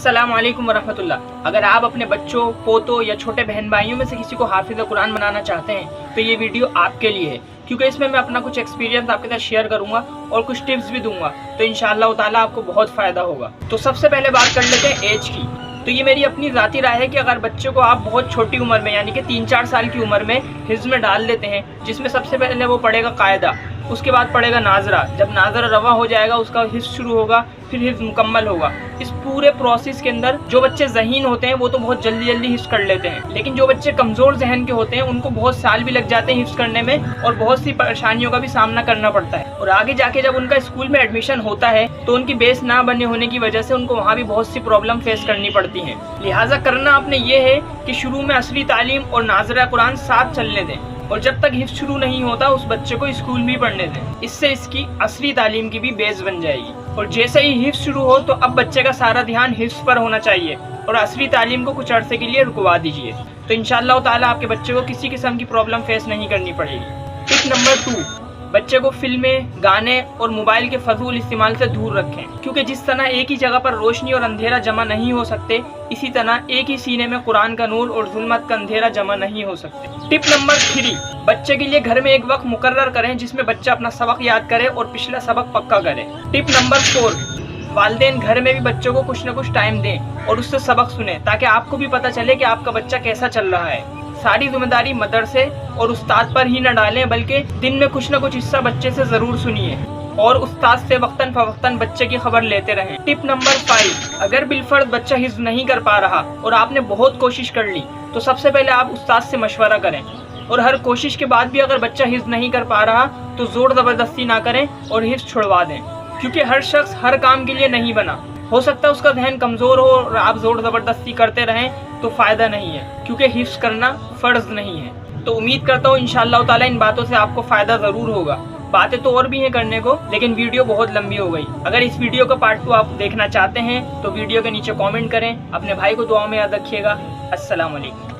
अस्सलाम वालेकुम वरहमतुल्लाह। अगर आप अपने बच्चों, पोतों या छोटे बहन भाइयों में से किसी को हाफिज़ कुरान बनाना चाहते हैं तो ये वीडियो आपके लिए है, क्योंकि इसमें मैं अपना कुछ एक्सपीरियंस आपके साथ शेयर करूंगा और कुछ टिप्स भी दूंगा, तो इंशाअल्लाह ताला आपको बहुत फ़ायदा होगा। तो सबसे पहले बात कर लेते हैं एज की। तो ये मेरी अपनी ज़ाती राय है कि अगर बच्चे को आप बहुत छोटी उम्र में यानी कि 3-4 साल की उम्र में हिफ्ज़ में डाल देते हैं, जिसमें सबसे पहले वो पढ़ेगा कायदा, उसके बाद पढ़ेगा नाजरा, जब नाजरा रवा हो जाएगा उसका हिफ्ज़ शुरू होगा, फिर हिफ्ज़ मुकम्मल होगा। इस पूरे प्रोसेस के अंदर जो बच्चे ज़हीन होते हैं वो तो बहुत जल्दी हिफ्ज़ कर लेते हैं, लेकिन जो बच्चे कमज़ोर जहन के होते हैं उनको बहुत साल भी लग जाते हैं हिफ्ज़ करने में और बहुत सी परेशानियों का भी सामना करना पड़ता है। और आगे जाके जब उनका स्कूल में एडमिशन होता है तो उनकी बेस ना बने होने की वजह से उनको वहाँ भी बहुत सी प्रॉब्लम फेस करनी पड़ती हैं। लिहाजा करना आपने ये है कि शुरू में असली तालीम और नाज़रा कुरान साथ चलने दें, और जब तक हिफ्ज़ शुरू नहीं होता उस बच्चे को स्कूल भी पढ़ने दें। इससे इसकी असली तालीम की भी बेस बन जाएगी। और जैसे ही हिफ्ज़ शुरू हो तो अब बच्चे का सारा ध्यान हिफ्ज़ पर होना चाहिए और असली तालीम को कुछ अरसे के लिए रुकवा दीजिए, तो इंशाअल्लाह ताला आपके बच्चे को किसी किस्म की प्रॉब्लम फेस नहीं करनी पड़ेगी। टिप नंबर 2, बच्चे को फिल्में, गाने और मोबाइल के फजूल इस्तेमाल से दूर रखें, क्योंकि जिस तरह एक ही जगह पर रोशनी और अंधेरा जमा नहीं हो सकते, इसी तरह एक ही सीने में कुरान का नूर और जुल्मत का अंधेरा जमा नहीं हो सकते। टिप नंबर 3, बच्चे के लिए घर में एक वक्त मुकर्रर करें जिसमें बच्चा अपना सबक याद करे और पिछला सबक पक्का करे। टिप नंबर 4, वालिदैन घर में भी बच्चों को कुछ न कुछ टाइम दें और उससे सबक सुने, ताकि आपको भी पता चले कि आपका बच्चा कैसा चल रहा है। सारी जिम्मेदारी मदरसे और उस्ताद पर ही न डालें, बल्कि दिन में कुछ न कुछ हिस्सा बच्चे से ज़रूर सुनिए और उस्ताद से वक्तन फवक्तन बच्चे की खबर लेते रहें। टिप नंबर 5, अगर बिलफर्ज बच्चा हिफ्ज़ नहीं कर पा रहा और आपने बहुत कोशिश कर ली तो सबसे पहले आप उस्ताद से मशवरा करें, और हर कोशिश के बाद भी अगर बच्चा हिफ्ज़ नहीं कर पा रहा तो ज़ोर ज़बरदस्ती ना करें और हिफ्ज़ छुड़वा दें, क्योंकि हर शख्स हर काम के लिए नहीं बना। हो सकता है उसका जहन कमज़ोर हो और आप ज़ोर ज़बरदस्ती करते रहें तो फ़ायदा नहीं है, क्योंकि हिफ्ज़ करना फ़र्ज़ नहीं है। तो उम्मीद करता हूँ इंशाअल्लाह ताला इन बातों से आपको फ़ायदा ज़रूर होगा। बातें तो और भी हैं करने को, लेकिन वीडियो बहुत लंबी हो गई। अगर इस वीडियो का पार्ट 2 आप देखना चाहते हैं तो वीडियो के नीचे कमेंट करें। अपने भाई को दुआ में याद रखिएगा। अस्सलाम वालेकुम।